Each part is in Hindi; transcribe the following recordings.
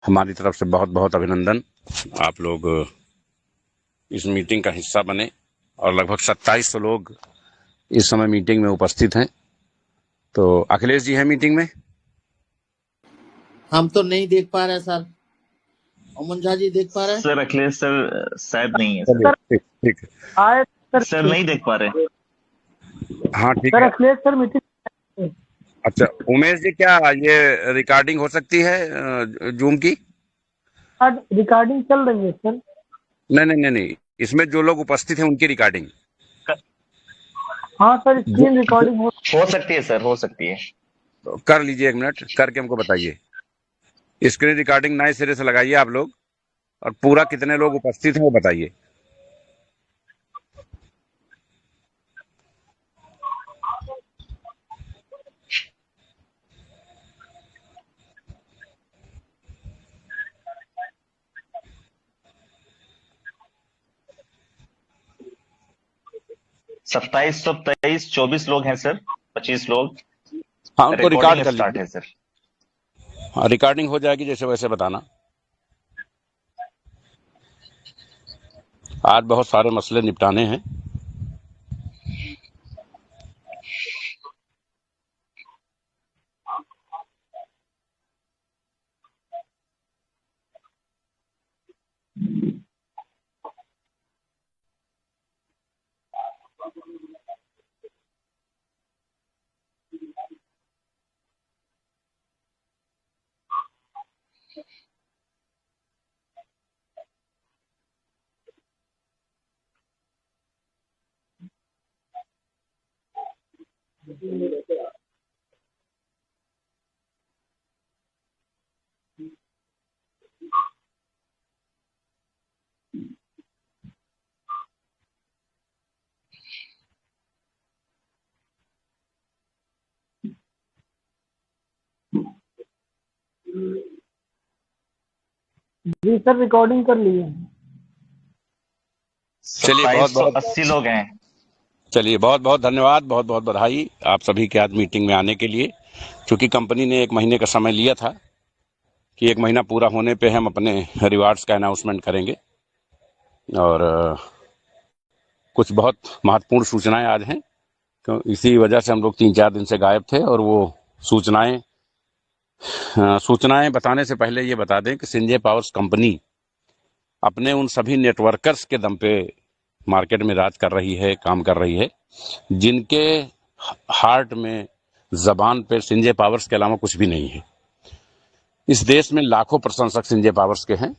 हमारी तरफ से बहुत बहुत अभिनंदन। आप लोग इस मीटिंग का हिस्सा बने और लगभग 2700 लोग इस समय मीटिंग में उपस्थित हैं। तो अखिलेश जी हैं मीटिंग में? हम तो नहीं देख पा रहे सर। अमन झा जी देख पा रहे हैं? सर अखिलेश सर शायद नहीं है चलिए, सर। ठीक ठीक। आए सर नहीं देख पा रहे। हाँ ठीक सर है। Akhilesh sir meeting. अच्छा उमेश जी, क्या ये रिकॉर्डिंग हो सकती है जूम की? आज रिकॉर्डिंग चल रही है सर। नहीं नहीं नहीं नहीं, इसमें जो लोग उपस्थित हैं उनकी रिकॉर्डिंग। हाँ सर, स्क्रीन रिकॉर्डिंग हो सकती है सर, हो सकती है। तो कर लीजिए, 1 मिनट करके हमको बताइए। स्क्रीन रिकॉर्डिंग नए सिरे से लगाइए आप लोग, और पूरा कितने लोग उपस्थित हैं वो बताइए। सत्ताईस सौ तेईस 24 लोग हैं सर। 25 लोग। हाँ, उनको रिकॉर्ड रिकॉर्डिंग कर स्टार्ट लीजिए। है सर। हाँ, रिकॉर्डिंग हो जाएगी जैसे वैसे बताना। आज बहुत सारे मसले निपटाने हैं। जी सर, रिकॉर्डिंग कर लिए हैं। चलिए, बहुत बहुत 2780 लोग हैं। चलिए, बहुत बहुत धन्यवाद, बहुत बहुत बधाई आप सभी के आज मीटिंग में आने के लिए। क्योंकि कंपनी ने 1 महीने का समय लिया था कि 1 महीना पूरा होने पे हम अपने रिवार्ड्स का अनाउंसमेंट करेंगे, और कुछ बहुत महत्वपूर्ण सूचनाएं आज हैं। तो इसी वजह से हम लोग 3-4 दिन से गायब थे, और वो सूचनाएं बताने से पहले ये बता दें कि संजय पावर्स कंपनी अपने उन सभी नेटवर्कर्स के दम पे मार्केट में राज कर रही है, काम कर रही है, जिनके हार्ट में, जबान पे संजय पावर्स के अलावा कुछ भी नहीं है। इस देश में लाखों प्रशंसक संजय पावर्स के हैं,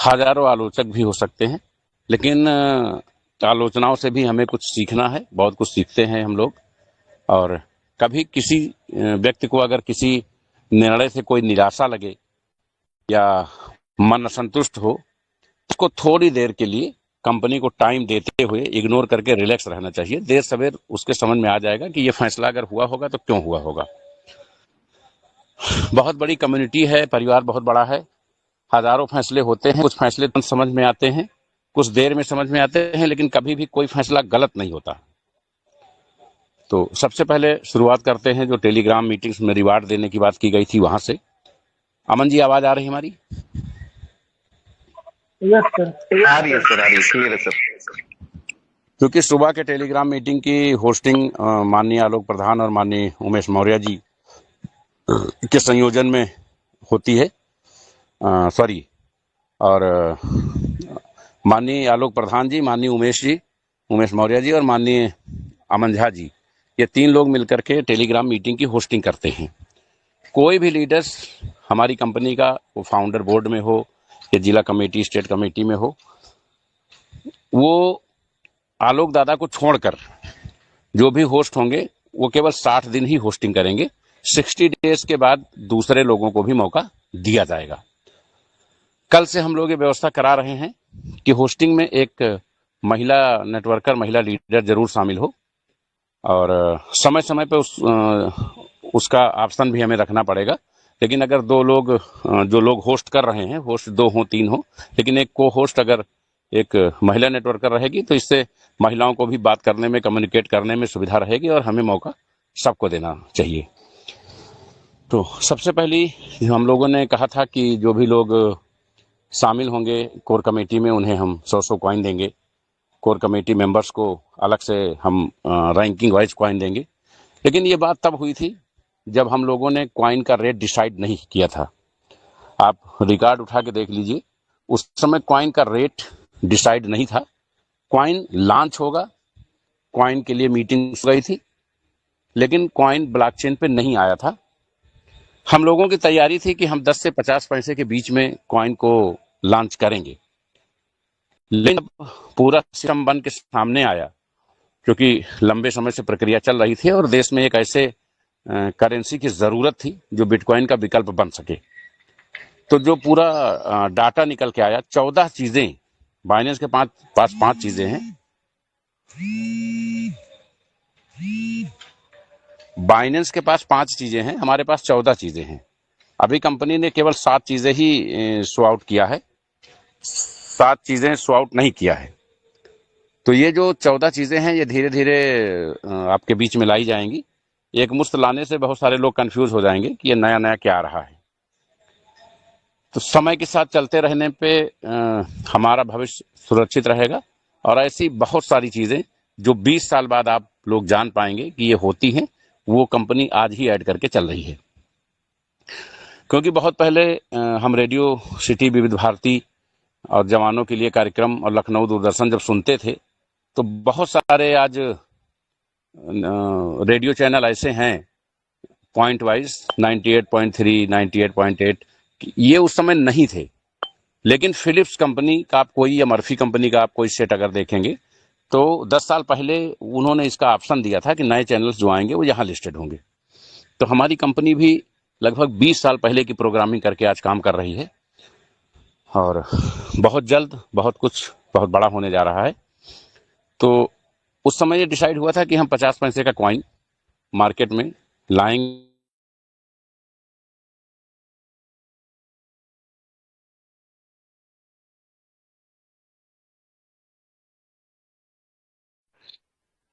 हजारों आलोचक भी हो सकते हैं, लेकिन आलोचनाओं से भी हमें कुछ सीखना है, बहुत कुछ सीखते हैं हम लोग। और कभी किसी व्यक्ति को अगर किसी निर्णय से कोई निराशा लगे या मन असंतुष्ट हो, उसको थोड़ी देर के लिए कंपनी को टाइम देते हुए इग्नोर करके रिलैक्स रहना चाहिए। देर सवेर उसके समझ में आ जाएगा कि ये फैसला अगर हुआ होगा तो क्यों हुआ होगा। बहुत बड़ी कम्युनिटी है, परिवार बहुत बड़ा है, हजारों फैसले होते हैं। कुछ फैसले तुरंत समझ में आते हैं, कुछ देर में समझ में आते हैं, लेकिन कभी भी कोई फैसला गलत नहीं होता। तो सबसे पहले शुरुआत करते हैं जो टेलीग्राम मीटिंग्स में रिवार्ड देने की बात की गई थी वहां से। अमन जी, आवाज आ रही हमारी? Yes sir. आ रही है सर, आ रही है, क्लियर है सर। क्योंकि सुबह के टेलीग्राम मीटिंग की होस्टिंग माननीय आलोक प्रधान और माननीय उमेश मौर्य जी के संयोजन में होती है, सॉरी, और माननीय आलोक प्रधान जी, माननीय उमेश मौर्य जी और माननीय अमन झा जी, ये 3 लोग मिलकर के टेलीग्राम मीटिंग की होस्टिंग करते हैं। कोई भी लीडर्स हमारी कंपनी का, वो फाउंडर बोर्ड में हो या जिला कमेटी, स्टेट कमेटी में हो, वो आलोक दादा को छोड़कर जो भी होस्ट होंगे वो केवल 60 दिन ही होस्टिंग करेंगे। 60 डेज के बाद दूसरे लोगों को भी मौका दिया जाएगा। कल से हम लोग ये व्यवस्था करा रहे हैं कि होस्टिंग में एक महिला नेटवर्कर, महिला लीडर जरूर शामिल हो, और समय समय पे उसका ऑप्शन भी हमें रखना पड़ेगा। लेकिन अगर 2 लोग, जो लोग होस्ट कर रहे हैं, होस्ट 2 हो 3 हो, लेकिन एक को होस्ट अगर एक महिला नेटवर्कर रहेगी तो इससे महिलाओं को भी बात करने में, कम्युनिकेट करने में सुविधा रहेगी, और हमें मौका सबको देना चाहिए। तो सबसे पहली हम लोगों ने कहा था कि जो भी लोग शामिल होंगे कोर कमेटी में उन्हें हम 100 कॉइन देंगे। कोर कमेटी मेंबर्स को अलग से हम रैंकिंग वाइज कॉइन देंगे। लेकिन ये बात तब हुई थी जब हम लोगों ने कॉइन का रेट डिसाइड नहीं किया था। आप रिकॉर्ड उठा के देख लीजिए, उस समय कॉइन का रेट डिसाइड नहीं था। कॉइन लॉन्च होगा, कॉइन के लिए मीटिंग हो गई थी, लेकिन कॉइन ब्लॉकचेन पे नहीं आया था। हम लोगों की तैयारी थी कि हम 10 से 50 पैसे के बीच में कॉइन को लॉन्च करेंगे। लेकिन जब पूरा सिस्टम बन के सामने आया, क्योंकि लंबे समय से प्रक्रिया चल रही थी और देश में एक ऐसे करेंसी की जरूरत थी जो बिटकॉइन का विकल्प बन सके, तो जो पूरा डाटा निकल के आया, 14 चीजें, बाइनेंस के पास 5 चीजें हैं। बाइनेंस के पास 5 चीजें हैं, हमारे पास 14 चीजें हैं। अभी कंपनी ने केवल 7 चीजें ही शो आउट किया है, 7 चीजें शो आउट नहीं किया है। तो ये जो 14 चीजें हैं ये धीरे धीरे आपके बीच में लाई जाएंगी। एक मुश्त लाने से बहुत सारे लोग कंफ्यूज हो जाएंगे कि ये नया नया क्या आ रहा है। तो समय के साथ चलते रहने पे हमारा भविष्य सुरक्षित रहेगा और ऐसी बहुत सारी चीजें जो 20 साल बाद आप लोग जान पाएंगे कि ये होती हैं, वो कंपनी आज ही ऐड करके चल रही है। क्योंकि बहुत पहले हम रेडियो सिटी, विविध भारती और जवानों के लिए कार्यक्रम और लखनऊ दूरदर्शन जब सुनते थे, तो बहुत सारे आज रेडियो चैनल ऐसे हैं पॉइंट वाइज 98.3, 98.8, ये उस समय नहीं थे। लेकिन फिलिप्स कंपनी का आप कोई या मर्फी कंपनी का आप कोई सेट अगर देखेंगे तो 10 साल पहले उन्होंने इसका ऑप्शन दिया था कि नए चैनल्स जो आएंगे वो यहाँ लिस्टेड होंगे। तो हमारी कंपनी भी लगभग 20 साल पहले की प्रोग्रामिंग करके आज काम कर रही है और बहुत जल्द बहुत कुछ बहुत बड़ा होने जा रहा है। तो उस समय ये डिसाइड हुआ था कि हम 50 पैसे का कॉइन मार्केट में लाएंगे।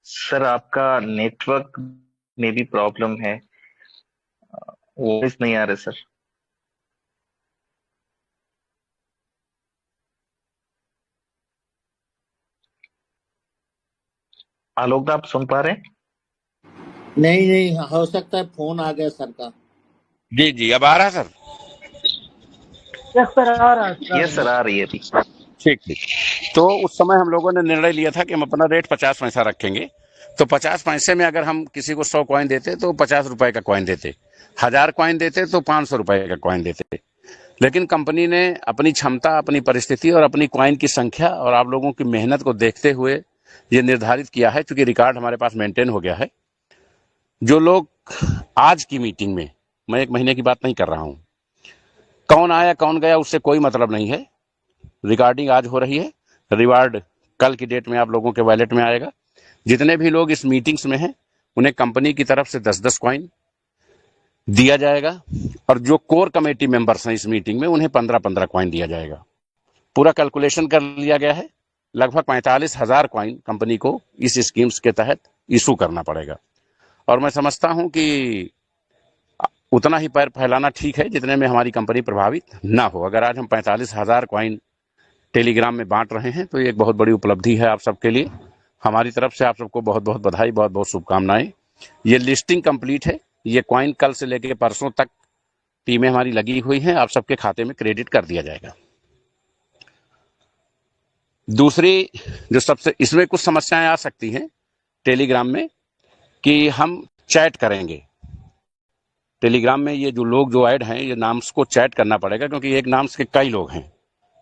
सर आपका नेटवर्क में भी प्रॉब्लम है, वॉइस नहीं आ रहा सर। आलोक आप सुन पा रहे हैं? नहीं, हो सकता है फोन आ गया सर का। जी जी, अब आ रहा है सर? यस सर, आ रहा है। यस सर, आ रही है अभी। ठीक ठीक। तो उस समय हम लोगों ने निर्णय लिया था कि हम अपना रेट 50 पैसा रखेंगे। तो 50 पैसे में अगर हम किसी को 100 कॉइन देते तो 50 रुपए का कॉइन देते, 1000 कॉइन देते तो 500 रुपए का कॉइन देते। लेकिन कंपनी ने अपनी क्षमता, अपनी परिस्थिति और अपनी कॉइन की संख्या और आप लोगों की मेहनत को देखते हुए ये निर्धारित किया है, चूंकि रिकॉर्ड हमारे पास मेंटेन हो गया है। जो लोग आज की मीटिंग में, मैं 1 महीने की बात नहीं कर रहा हूं, कौन आया कौन गया उससे कोई मतलब नहीं है। रिकॉर्डिंग आज हो रही है, रिवार्ड कल की डेट में आप लोगों के वॉलेट में आएगा। जितने भी लोग इस मीटिंग्स में हैं उन्हें कंपनी की तरफ से 10-10 कॉइन दिया जाएगा और जो कोर कमेटी मेंबर्स हैं इस मीटिंग में उन्हें 15-15 कॉइन दिया जाएगा। पूरा कैलकुलेशन कर लिया गया है, लगभग 45,000 कॉइन कंपनी को इस स्कीम्स के तहत इशू करना पड़ेगा। और मैं समझता हूं कि उतना ही पैर फैलाना ठीक है जितने में हमारी कंपनी प्रभावित ना हो। अगर आज हम 45,000 कॉइन टेलीग्राम में बांट रहे हैं तो ये एक बहुत बड़ी उपलब्धि है आप सबके लिए। हमारी तरफ से आप सबको बहुत बहुत बधाई, बहुत बहुत शुभकामनाएं। ये लिस्टिंग कंप्लीट है, ये कॉइन कल से लेकर परसों तक टीमें हमारी लगी हुई हैं, आप सबके खाते में क्रेडिट कर दिया जाएगा। दूसरी जो सबसे, इसमें कुछ समस्याएं आ सकती हैं टेलीग्राम में कि हम चैट करेंगे। टेलीग्राम में ये जो लोग जो ऐड हैं, ये नाम्स को चैट करना पड़ेगा क्योंकि एक नाम्स के कई लोग हैं।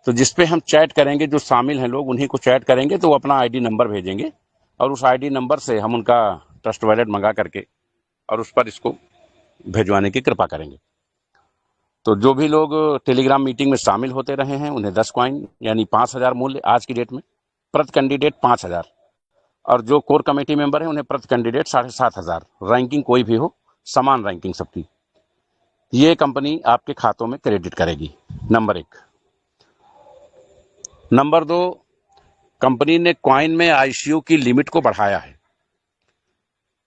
तो जिसपे हम चैट करेंगे, जो शामिल हैं लोग उन्हीं को चैट करेंगे, तो वो अपना आईडी नंबर भेजेंगे और उस आईडी नंबर से हम उनका ट्रस्ट वॉलेट मंगा करके और उस पर इसको भेजवाने की कृपा करेंगे। तो जो भी लोग टेलीग्राम मीटिंग में शामिल होते रहे हैं उन्हें 10 कॉइन यानी 5,000 मूल्य आज की डेट में, प्रति कैंडिडेट 5,000, और जो कोर कमेटी मेंबर है उन्हें प्रति कैंडिडेट 7,500। रैंकिंग कोई भी हो, समान रैंकिंग सबकी, ये कंपनी आपके खातों में क्रेडिट करेगी। नंबर 1। नंबर 2, कंपनी ने कॉइन में आईसीयू की लिमिट को बढ़ाया है।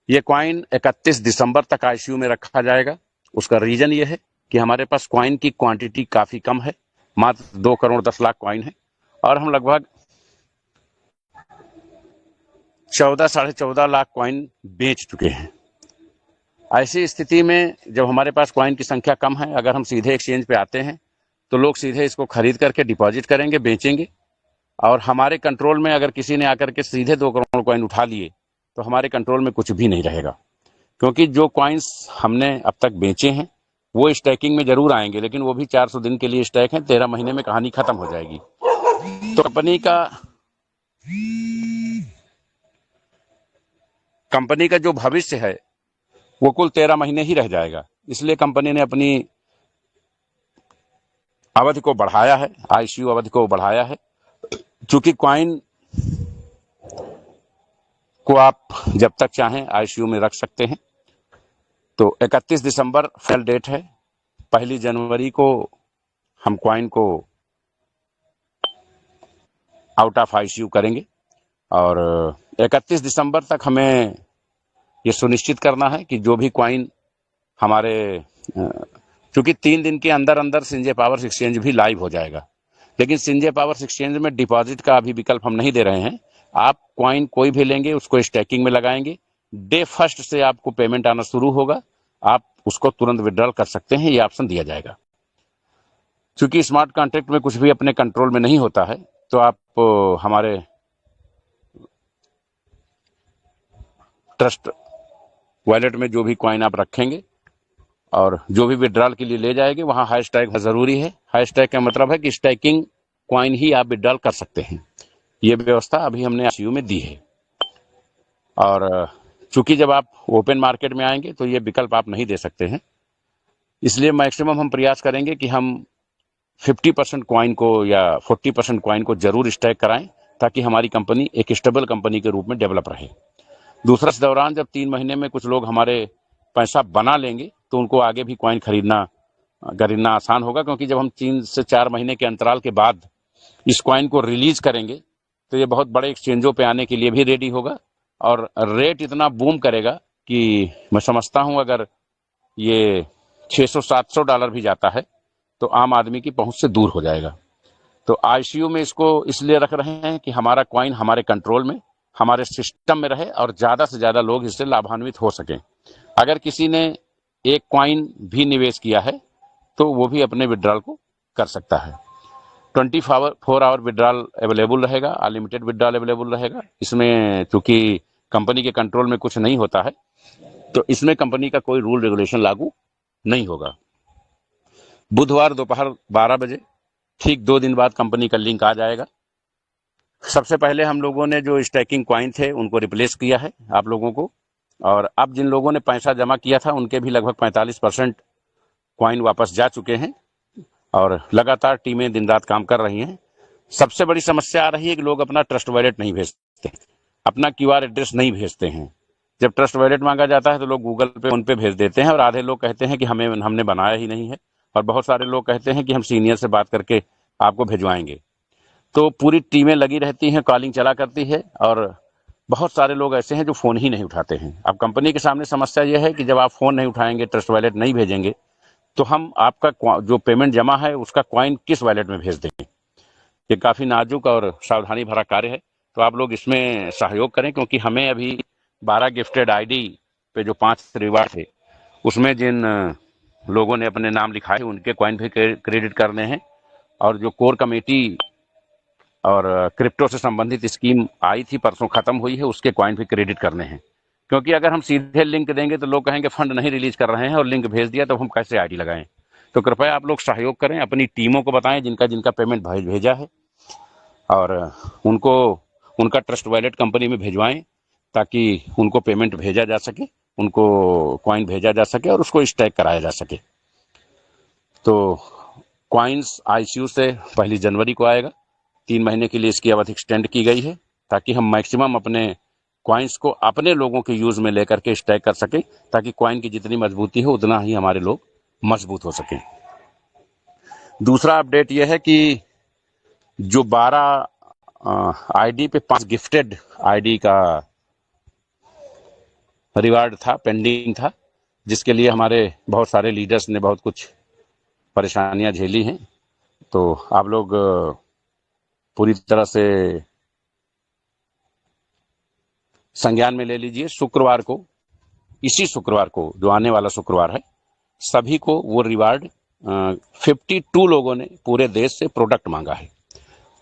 ये कॉइन 31 दिसंबर तक आईसीयू में रखा जाएगा, उसका रीजन ये है कि हमारे पास कॉइन की क्वांटिटी काफी कम है, मात्र 2 करोड़ 10 लाख कॉइन है, और हम लगभग 14 साढ़े 14 लाख कॉइन बेच चुके हैं। ऐसी स्थिति में जब हमारे पास कॉइन की संख्या कम है, अगर हम सीधे एक्सचेंज पे आते हैं तो लोग सीधे इसको खरीद करके डिपॉजिट करेंगे, बेचेंगे, और हमारे कंट्रोल में अगर किसी ने आकर के सीधे 2 करोड़ कॉइन उठा लिए तो हमारे कंट्रोल में कुछ भी नहीं रहेगा, क्योंकि जो कॉइन्स हमने अब तक बेचे हैं वो स्टैकिंग में जरूर आएंगे, लेकिन वो भी 400 दिन के लिए स्टैक है, 13 महीने में कहानी खत्म हो जाएगी। तो कंपनी का जो भविष्य है वो कुल 13 महीने ही रह जाएगा। इसलिए कंपनी ने अपनी अवधि को बढ़ाया है, आईसीयू अवधि को बढ़ाया है। चूंकि कॉइन को आप जब तक चाहें आईसीयू में रख सकते हैं, तो 31 दिसंबर फाइनल डेट है। 1 जनवरी को हम कॉइन को आउट ऑफ आईसीयू करेंगे, और 31 दिसंबर तक हमें ये सुनिश्चित करना है कि जो भी कॉइन हमारे, चूंकि 3 दिन के अंदर अंदर सिंजे पावर्स एक्सचेंज भी लाइव हो जाएगा, लेकिन सिंजे पावर्स एक्सचेंज में डिपॉजिट का अभी विकल्प हम नहीं दे रहे हैं। आप कॉइन कोई भी लेंगे, उसको स्टैकिंग में लगाएंगे, डे फर्स्ट से आपको पेमेंट आना शुरू होगा, आप उसको तुरंत विड्रॉल कर सकते हैं, ये ऑप्शन दिया जाएगा। चूंकि स्मार्ट कॉन्ट्रैक्ट में कुछ भी अपने कंट्रोल में नहीं होता है, तो आप हमारे ट्रस्ट वॉलेट में जो भी कॉइन आप रखेंगे और जो भी विड्रॉल के लिए ले जाएंगे, वहां हैशटैग जरूरी है। हैशटैग का मतलब है कि स्टैकिंग कॉइन ही आप विड्रॉल कर सकते हैं। ये व्यवस्था अभी हमने आईसीयू में दी है, और चूंकि जब आप ओपन मार्केट में आएंगे तो ये विकल्प आप नहीं दे सकते हैं, इसलिए मैक्सिमम हम प्रयास करेंगे कि हम 50% कॉइन को या 40% कॉइन को जरूर स्टैक कराएं, ताकि हमारी कंपनी एक स्टेबल कंपनी के रूप में डेवलप रहे। दूसरा, इस दौरान जब 3 महीने में कुछ लोग हमारे पैसा बना लेंगे तो उनको आगे भी कॉइन खरीदना आसान होगा, क्योंकि जब हम 3 से 4 महीने के अंतराल के बाद इस कॉइन को रिलीज करेंगे तो ये बहुत बड़े एक्सचेंजों पे आने के लिए भी रेडी होगा, और रेट इतना बूम करेगा कि मैं समझता हूं अगर ये $600-700 भी जाता है तो आम आदमी की पहुंच से दूर हो जाएगा। तो आईसीयू में इसको इसलिए रख रहे हैं कि हमारा कॉइन हमारे कंट्रोल में, हमारे सिस्टम में रहे, और ज्यादा से ज्यादा लोग इससे लाभान्वित हो सकें। अगर किसी ने एक कॉइन भी निवेश किया है तो वो भी अपने विड्रॉल को कर सकता है। 24 आवर विड्रॉल अवेलेबल रहेगा, अनलिमिटेड विड्रॉल अवेलेबल रहेगा। इसमें चूंकि कंपनी के कंट्रोल में कुछ नहीं होता है, तो इसमें कंपनी का कोई रूल रेगुलेशन लागू नहीं होगा। बुधवार दोपहर 12 बजे, ठीक 2 दिन बाद कंपनी का लिंक आ जाएगा। सबसे पहले हम लोगों ने जो स्टैकिंग कॉइन थे उनको रिप्लेस किया है आप लोगों को, और अब जिन लोगों ने पैसा जमा किया था उनके भी लगभग 45% कॉइन वापस जा चुके हैं, और लगातार टीमें दिन रात काम कर रही हैं। सबसे बड़ी समस्या आ रही है कि लोग अपना ट्रस्ट वॉलेट नहीं भेजते, अपना क्यूआर एड्रेस नहीं भेजते हैं। जब ट्रस्ट वॉलेट मांगा जाता है तो लोग गूगल पे, फोन पे भेज देते हैं, और आधे लोग कहते हैं कि हमने बनाया ही नहीं है, और बहुत सारे लोग कहते हैं कि हम सीनियर से बात करके आपको भिजवाएंगे। तो पूरी टीमें लगी रहती हैं, कॉलिंग चला करती है, और बहुत सारे लोग ऐसे हैं जो फोन ही नहीं उठाते हैं। अब कंपनी के सामने समस्या यह है कि जब आप फोन नहीं उठाएंगे, ट्रस्ट वॉलेट नहीं भेजेंगे, तो हम आपका जो पेमेंट जमा है उसका कॉइन किस वॉलेट में भेज देंगे। ये काफी नाजुक और सावधानी भरा कार्य है, तो आप लोग इसमें सहयोग करें, क्योंकि हमें अभी 12 गिफ्टेड आईडी पे जो 5 रिवार्ड थे उसमें जिन लोगों ने अपने नाम लिखाए उनके कॉइन भी क्रेडिट करने हैं, और जो कोर कमेटी और क्रिप्टो से संबंधित स्कीम आई थी परसों खत्म हुई है, उसके कॉइन भी क्रेडिट करने हैं। क्योंकि अगर हम सीधे लिंक देंगे तो लोग कहेंगे फंड नहीं रिलीज कर रहे हैं, और लिंक भेज दिया तो हम कैसे आईडी लगाएं। तो कृपया आप लोग सहयोग करें, अपनी टीमों को बताएं जिनका जिनका पेमेंट भेजा है, और उनको उनका ट्रस्ट वॉलेट कंपनी में भेजवाएं, ताकि उनको पेमेंट भेजा जा सके, उनको कॉइन भेजा जा सके, और उसको स्टैक कराया जा सके। तो कॉइन्स आईसीयू से 1 जनवरी को आएगा। 3 महीने के लिए इसकी अवधि एक्सटेंड की गई है, ताकि हम मैक्सिमम अपने कॉइन्स को अपने लोगों के यूज में लेकर के स्टैक कर सकें, ताकि कॉइन की जितनी मजबूती हो उतना ही हमारे लोग मजबूत हो सकें। दूसरा अपडेट यह है कि जो 12 आईडी पे 5 गिफ्टेड आईडी का रिवार्ड था, पेंडिंग था, जिसके लिए हमारे बहुत सारे लीडर्स ने बहुत कुछ परेशानियां झेली हैं। तो आप लोग पूरी तरह से संज्ञान में ले लीजिए। शुक्रवार को, इसी शुक्रवार को जो आने वाला शुक्रवार है, सभी को वो रिवार्ड 52 लोगों ने पूरे देश से प्रोडक्ट मांगा है।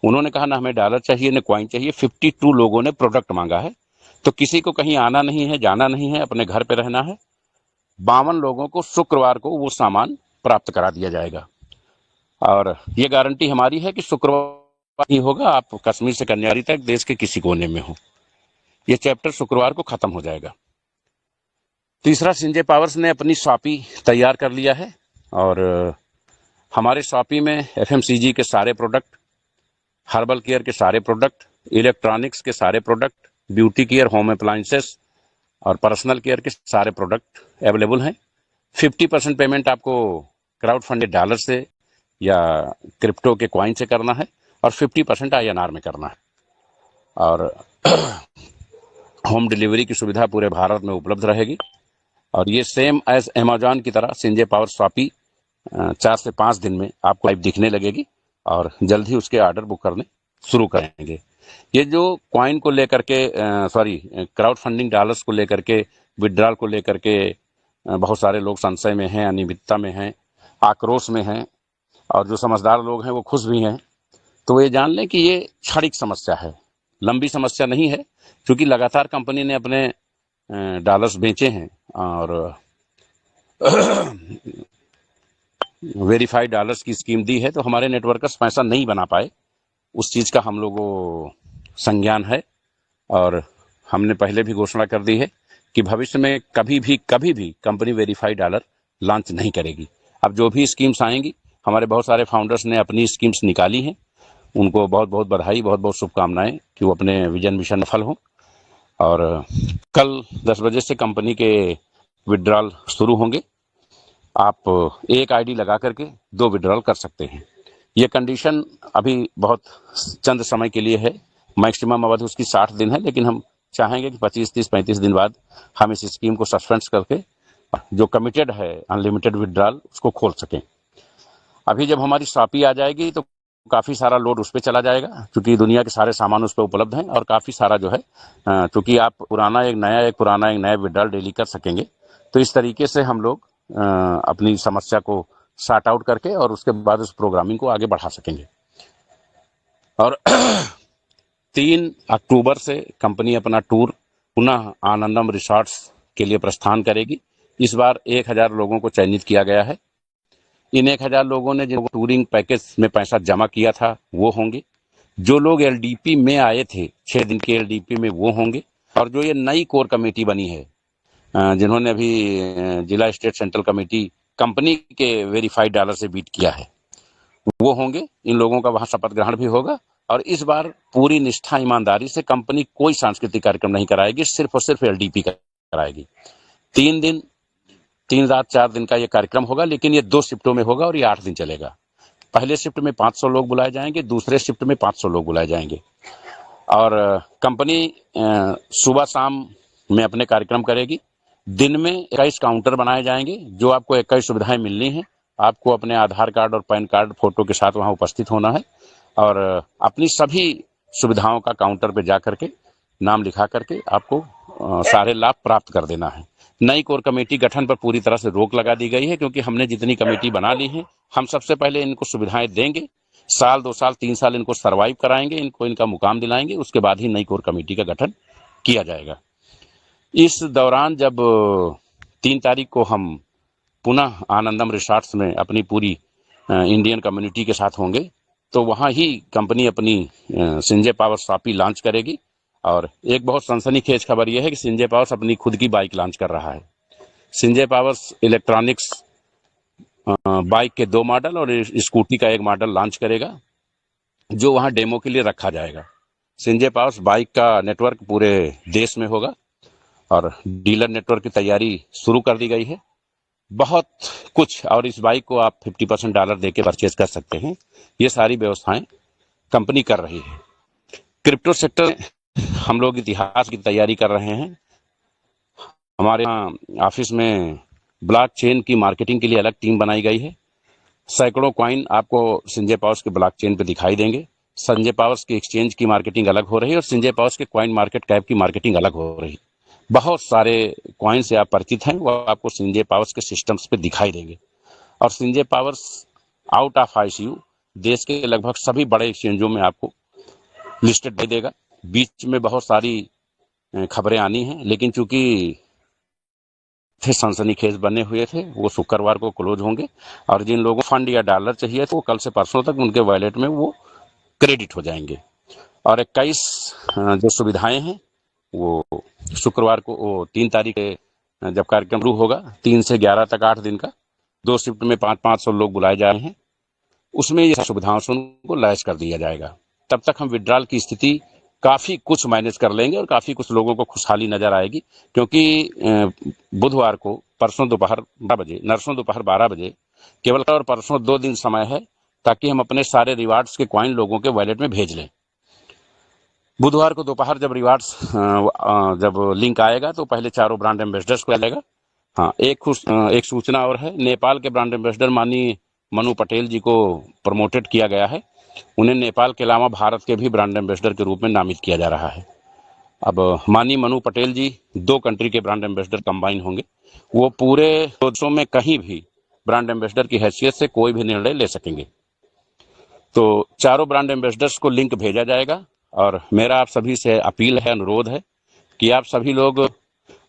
उन्होंने कहा ना हमें डॉलर चाहिए न कॉइन चाहिए, 52 लोगों ने प्रोडक्ट मांगा है। तो किसी को कहीं आना नहीं है, जाना नहीं है, अपने घर पे रहना है। 52 लोगों को शुक्रवार को वो सामान प्राप्त करा दिया जाएगा। और ये गारंटी हमारी है कि शुक्रवार ही होगा, आप कश्मीर से कन्याकुमारी तक देश के किसी कोने में हो। ये चैप्टर शुक्रवार को खत्म हो जाएगा। तीसरा, संजय पावर्स ने अपनी शॉपी तैयार कर लिया है और हमारे शॉपी में एफएमसीजी के सारे प्रोडक्ट, हर्बल केयर के सारे प्रोडक्ट, इलेक्ट्रॉनिक्स के सारे product, beauty care, home appliances और पर्सनल केयर के सारे प्रोडक्ट अवेलेबल हैं। 50% पेमेंट आपको क्राउड फंडेड डॉलर से या क्रिप्टो के कॉइन से करना है और 50% INR में करना है। और होम डिलीवरी की सुविधा पूरे भारत में उपलब्ध रहेगी। और ये सेम एज अमेजॉन की तरह संजय पावर शॉपी 4 से 5 दिन में आपको लाइव दिखने लगेगी और जल्द ही उसके ऑर्डर बुक करने शुरू करेंगे। ये जो कॉइन को लेकर के क्राउड फंडिंग डॉलर्स को लेकर के, विड्रॉल को लेकर के बहुत सारे लोग संशय में हैं, अनियमितता में हैं, आक्रोश में हैं और जो समझदार लोग हैं वो खुश भी हैं। तो ये जान लें कि ये क्षणिक समस्या है, लंबी समस्या नहीं है, क्योंकि लगातार कंपनी ने अपने डॉलर्स बेचे हैं और वेरीफाइड डॉलर्स की स्कीम दी है। तो हमारे नेटवर्कर्स पैसा नहीं बना पाए, उस चीज़ का हम लोगों को संज्ञान है और हमने पहले भी घोषणा कर दी है कि भविष्य में कभी भी कंपनी वेरीफाइड डॉलर लॉन्च नहीं करेगी। अब जो भी स्कीम्स आएंगी, हमारे बहुत सारे फाउंडर्स ने अपनी स्कीम्स निकाली हैं, उनको बहुत बहुत बधाई, बहुत बहुत शुभकामनाएं कि वो अपने विजन मिशन सफल हों। और कल 10 बजे से कंपनी के विड्रॉल शुरू होंगे। आप एक आईडी लगा करके 2 विड्रॉल कर सकते हैं। ये कंडीशन अभी बहुत चंद समय के लिए है, मैक्सिमम अवधि उसकी 60 दिन है, लेकिन हम चाहेंगे कि 25, 30, 35 दिन बाद हम इस स्कीम को सस्पेंड करके जो कमिटेड है अनलिमिटेड विड्रॉल उसको खोल सकें। अभी जब हमारी शॉपी आ जाएगी तो काफ़ी सारा लोड उस पर चला जाएगा, क्योंकि दुनिया के सारे सामान उस पर उपलब्ध हैं और काफ़ी सारा जो है, क्योंकि आप पुराना एक नया विड्रॉल डेली कर सकेंगे। तो इस तरीके से हम लोग अपनी समस्या को सॉर्ट आउट करके और उसके बाद उस प्रोग्रामिंग को आगे बढ़ा सकेंगे। और 3 अक्टूबर से कंपनी अपना टूर पुनः आनंदम रिसॉर्ट्स के लिए प्रस्थान करेगी। इस बार 1000 लोगों को चयनित किया गया है। इन 1000 लोगों ने जिनको टूरिंग पैकेज में पैसा जमा किया था वो होंगे, जो लोग LDP में आए थे 6 दिन के LDP में वो होंगे, और जो ये नई कोर कमेटी बनी है, जिन्होंने अभी जिला, स्टेट, सेंट्रल कमेटी कंपनी के वेरीफाइड डॉलर से बीट किया है, वो होंगे। इन लोगों का वहां शपथ ग्रहण भी होगा। और इस बार पूरी निष्ठा, ईमानदारी से कंपनी कोई सांस्कृतिक कार्यक्रम नहीं कराएगी, सिर्फ और सिर्फ LDP कराएगी। 3 दिन 3 रात 4 दिन का ये कार्यक्रम होगा, लेकिन ये 2 शिफ्टों में होगा और ये 8 दिन चलेगा। पहले शिफ्ट में 500 लोग बुलाए जाएंगे, दूसरे शिफ्ट में 500 लोग बुलाए जाएंगे। और कंपनी सुबह शाम में अपने कार्यक्रम करेगी। दिन में 21 काउंटर बनाए जाएंगे, जो आपको 21 सुविधाएं मिलनी है। आपको अपने आधार कार्ड और पैन कार्ड फोटो के साथ वहां उपस्थित होना है और अपनी सभी सुविधाओं का काउंटर पे जा करके नाम लिखा करके आपको सारे लाभ प्राप्त कर देना है। नई कोर कमेटी गठन पर पूरी तरह से रोक लगा दी गई है, क्योंकि हमने जितनी कमेटी बना ली है, हम सबसे पहले इनको सुविधाएं देंगे, साल 2 साल 3 साल इनको सर्वाइव कराएंगे, इनको इनका मुकाम दिलाएंगे, उसके बाद ही नई कोर कमेटी का गठन किया जाएगा। इस दौरान जब 3 तारीख को हम पुनः आनंदम रिसॉर्ट्स में अपनी पूरी इंडियन कम्युनिटी के साथ होंगे, तो वहां ही कंपनी अपनी संजय पावर शॉपी लॉन्च करेगी। और एक बहुत सनसनीखेज खबर यह है कि संजय पावर्स अपनी खुद की बाइक लॉन्च कर रहा है। संजय पावर्स इलेक्ट्रॉनिक्स बाइक के 2 मॉडल और स्कूटी का 1 मॉडल लॉन्च करेगा, जो वहां डेमो के लिए रखा जाएगा। संजय पावर्स बाइक का नेटवर्क पूरे देश में होगा और डीलर नेटवर्क की तैयारी शुरू कर दी गई है। बहुत कुछ, और इस बाइक को आप 50% डॉलर देके परचेज कर सकते हैं। ये सारी व्यवस्थाएं कंपनी कर रही है। क्रिप्टो सेक्टर में हम लोग इतिहास की तैयारी कर रहे हैं। हमारे यहाँ ऑफिस में ब्लॉकचेन की मार्केटिंग के लिए अलग टीम बनाई गई है। सैकड़ों कॉइन आपको संजय पावर्स के ब्लॉकचेन पे दिखाई देंगे। संजय पावर्स की एक्सचेंज की मार्केटिंग अलग हो रही है और संजय पावर्स के कॉइन मार्केट कैप की मार्केटिंग अलग हो रही है। बहुत सारे कॉइन से आप परिचित हैं, वो आपको संजय पावर्स के सिस्टम्स पे दिखाई देंगे। और Sanjay powers out of ICU देश के लगभग सभी बड़े एक्सचेंजों में आपको लिस्टेड दे देगा। बीच में बहुत सारी खबरें आनी हैं, लेकिन चूंकि थे सनसनीखेज बने हुए थे, वो शुक्रवार को क्लोज होंगे। और जिन लोगों को फंड या डॉलर चाहिए तो वो कल से परसों तक उनके वॉलेट में वो क्रेडिट हो जाएंगे। और 21 जो सुविधाएं हैं वो शुक्रवार को, वो 3 तारीख जब कार्यक्रम शुरू होगा, 3 से 11 तक 8 दिन का 2 शिफ्ट में 500 लोग बुलाए जा रहे हैं। उसमें ये सुविधाओं से उनको लैस कर दिया जाएगा। तब तक हम विड्रॉल की स्थिति काफी कुछ मैनेज कर लेंगे और काफी कुछ लोगों को खुशहाली नजर आएगी, क्योंकि बुधवार को परसों दोपहर 12 बजे, नरसों दोपहर 12 बजे, केवल और परसों 2 दिन समय है ताकि हम अपने सारे रिवार्ड्स के कॉइन लोगों के वॉलेट में भेज लें। बुधवार को दोपहर जब रिवार्ड्स जब लिंक आएगा तो पहले चारों ब्रांड एम्बेसडर्स को आएगा। हाँ, एक सूचना और है। नेपाल के ब्रांड एम्बेसडर माननीय मनु पटेल जी को प्रमोटेड किया गया है। उन्हें नेपाल के अलावा भारत के भी ब्रांड एम्बेसडर के रूप में नामित किया जा रहा है। अब माननीय मनु पटेल जी 2 कंट्री के ब्रांड एम्बेसडर कंबाइन होंगे। वो पूरे देशों में कहीं भी ब्रांड एम्बेसडर की हैसियत से कोई भी निर्णय ले सकेंगे। तो चारों ब्रांड एम्बेसडर्स को लिंक भेजा जाएगा और मेरा आप सभी से अपील है, अनुरोध है कि आप सभी लोग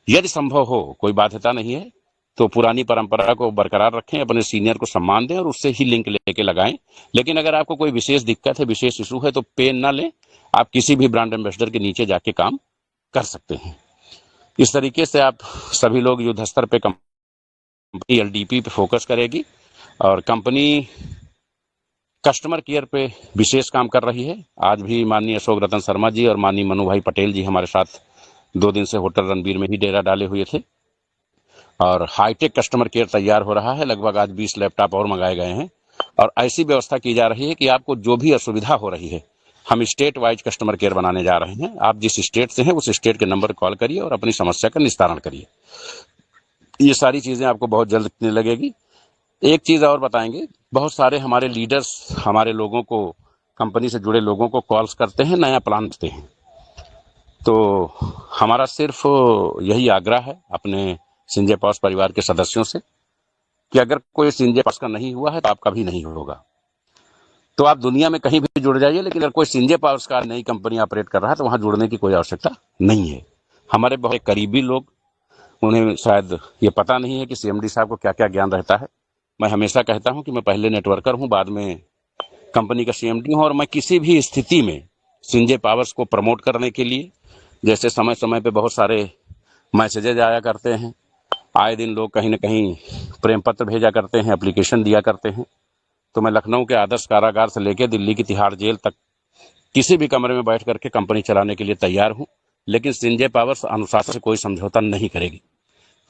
यदि संभव हो, कोई बाध्यता नहीं है, तो पुरानी परंपरा को बरकरार रखें, अपने सीनियर को सम्मान दें और उससे ही लिंक लेके लगाएं। लेकिन अगर आपको कोई विशेष दिक्कत है, विशेष इशू है, तो पेन ना लें, आप किसी भी ब्रांड एम्बेसडर के नीचे जाके काम कर सकते हैं। इस तरीके से आप सभी लोग युद्ध स्तर पे कंपनी एलडीपी पे फोकस करेगी और कंपनी कस्टमर केयर पे विशेष काम कर रही है। आज भी माननीय अशोक रतन शर्मा जी और माननीय मनु भाई पटेल जी हमारे साथ 2 दिन से होटल रणबीर में ही डेरा डाले हुए थे और हाईटेक कस्टमर केयर तैयार हो रहा है। लगभग आज 20 लैपटॉप और मंगाए गए हैं और ऐसी व्यवस्था की जा रही है कि आपको जो भी असुविधा हो रही है, हम स्टेट वाइज कस्टमर केयर बनाने जा रहे हैं। आप जिस स्टेट से हैं उस स्टेट के नंबर कॉल करिए और अपनी समस्या का निस्तारण करिए। ये सारी चीजें आपको बहुत जल्द दिखने लगेगी। एक चीज और बताएंगे, बहुत सारे हमारे लीडर्स हमारे लोगों को, कंपनी से जुड़े लोगों को कॉल्स करते हैं, नया प्लान देते हैं। तो हमारा सिर्फ यही आग्रह है अपने संजय पावर्स परिवार के सदस्यों से कि अगर कोई संजय पावर्स का नहीं हुआ है तो आपका भी नहीं होगा। तो आप दुनिया में कहीं भी जुड़ जाइए, लेकिन अगर कोई संजय पावर्स का नई कंपनी ऑपरेट कर रहा है तो वहां जुड़ने की कोई आवश्यकता नहीं है। हमारे बहुत करीबी लोग, उन्हें शायद ये पता नहीं है कि सीएमडी साहब को क्या क्या ज्ञान रहता है। मैं हमेशा कहता हूं कि मैं पहले नेटवर्कर हूं, बाद में कंपनी का सीएमडी हूं और मैं किसी भी स्थिति में संजय पावर्स को प्रमोट करने के लिए, जैसे समय समय पे बहुत सारे मैसेजेज आया करते हैं, आए दिन लोग कहीं ना कहीं प्रेम पत्र भेजा करते हैं, एप्लीकेशन दिया करते हैं, तो मैं लखनऊ के आदर्श कारागार से लेकर दिल्ली की तिहाड़ जेल तक किसी भी कमरे में बैठ करके कंपनी चलाने के लिए तैयार हूं। लेकिन संजय पावर्स अनुशासन से कोई समझौता नहीं करेगी।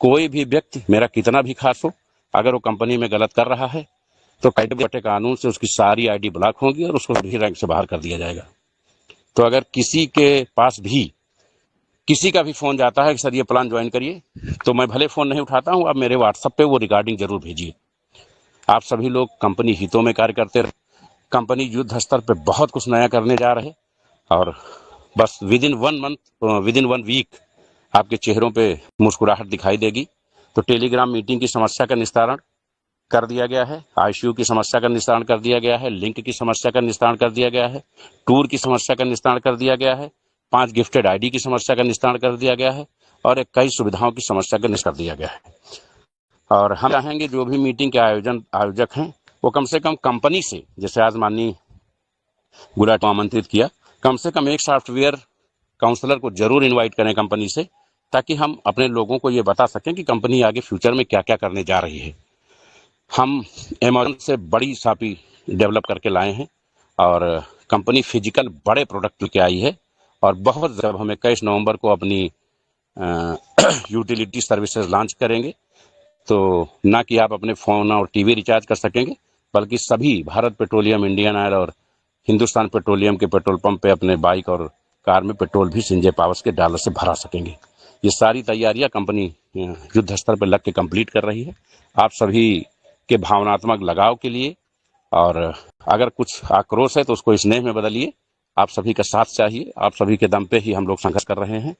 कोई भी व्यक्ति, मेरा कितना भी खास हो, अगर वो कंपनी में गलत कर रहा है तो कायदे कानून से उसकी सारी आईडी ब्लॉक होगी और उसको भी रैंक से बाहर कर दिया जाएगा। तो अगर किसी के पास भी किसी का भी फोन जाता है कि सर ये प्लान ज्वाइन करिए, तो मैं भले फोन नहीं उठाता हूं, आप मेरे व्हाट्सएप पे वो रिकॉर्डिंग जरूर भेजिए। आप सभी लोग कंपनी हितों में कार्य करते रहे। कंपनी युद्ध स्तर पे बहुत कुछ नया करने जा रहे और बस विद इन 1 वीक आपके चेहरों पे मुस्कुराहट दिखाई देगी। तो टेलीग्राम मीटिंग की समस्या का निस्तारण कर दिया गया है, आईसीयू की समस्या का निस्तारण कर दिया गया है, लिंक की समस्या का निस्तारण कर दिया गया है, टूर की समस्या का निस्तारण कर दिया गया है, 5 गिफ्टेड आईडी की समस्या का निस्तारण कर दिया गया है और कई सुविधाओं की समस्या का निस्तारण कर दिया गया है। और हम चाहेंगे जो भी मीटिंग के आयोजक हैं वो कम से कम कंपनी से, जैसे आज माननीय गुलाट को आमंत्रित किया, कम से कम एक सॉफ्टवेयर काउंसलर को जरूर इनवाइट करें कंपनी से, ताकि हम अपने लोगों को ये बता सकें कि कंपनी आगे फ्यूचर में क्या क्या करने जा रही है। हम अमेज़न से बड़ी शॉपी डेवलप करके लाए हैं और कंपनी फिजिकल बड़े प्रोडक्ट लेके आई है और बहुत जब हम 21 नवंबर को अपनी यूटिलिटी सर्विसेज लॉन्च करेंगे, तो ना कि आप अपने फ़ोन और टीवी रिचार्ज कर सकेंगे, बल्कि सभी भारत पेट्रोलियम, इंडियन ऑयल और हिंदुस्तान पेट्रोलियम के पेट्रोल पंप पे अपने बाइक और कार में पेट्रोल भी संजय पावर्स के डॉलर से भरा सकेंगे। ये सारी तैयारियां कंपनी युद्ध स्तर पर लग के कंप्लीट कर रही है, आप सभी के भावनात्मक लगाव के लिए। और अगर कुछ आक्रोश है तो उसको स्नेह में बदलिए। आप सभी का साथ चाहिए, आप सभी के दम पे ही हम लोग संघर्ष कर रहे हैं।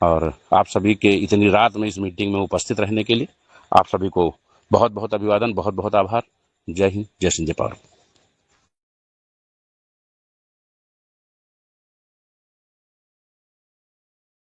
और आप सभी के इतनी रात में इस मीटिंग में उपस्थित रहने के लिए आप सभी को बहुत बहुत अभिवादन, बहुत बहुत आभार। जय हिंद, जय सिंह, जय भारत।